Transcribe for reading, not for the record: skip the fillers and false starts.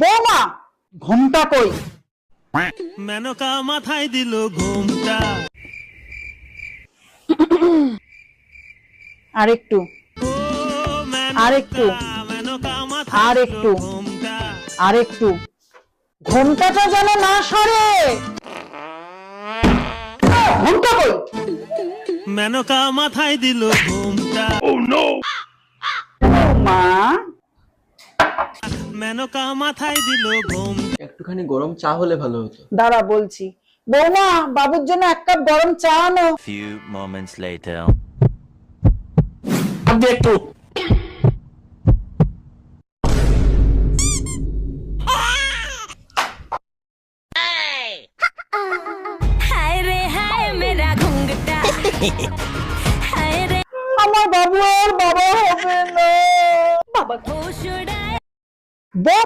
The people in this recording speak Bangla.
বৌমা ঘুমটা কই? মেনকা মাথায় দিল ঘুমটা। আরেকটু ও আরেকটু মেনকা মাথায় আরেকটু দিল ঘুমটা। আরেকটু ঘুমটাটা যেন না সরে। ঘুমটা কই? মেনকা মাথায় দিল ঘুমটা। মা মেনকা মাথায় দিল ঘুমটা। একটুখানি গরম চা হলে ভালো হতো। দাঁড়া বলছি। বৌমা বাবুর জন্য এক কাপ গরম চা আনো। Few moments later. একটু हाय रे हाय मेरा घुंघटा हाय रे আমার বাবু আর বাবা হবে না। होश उड़ाए বৌ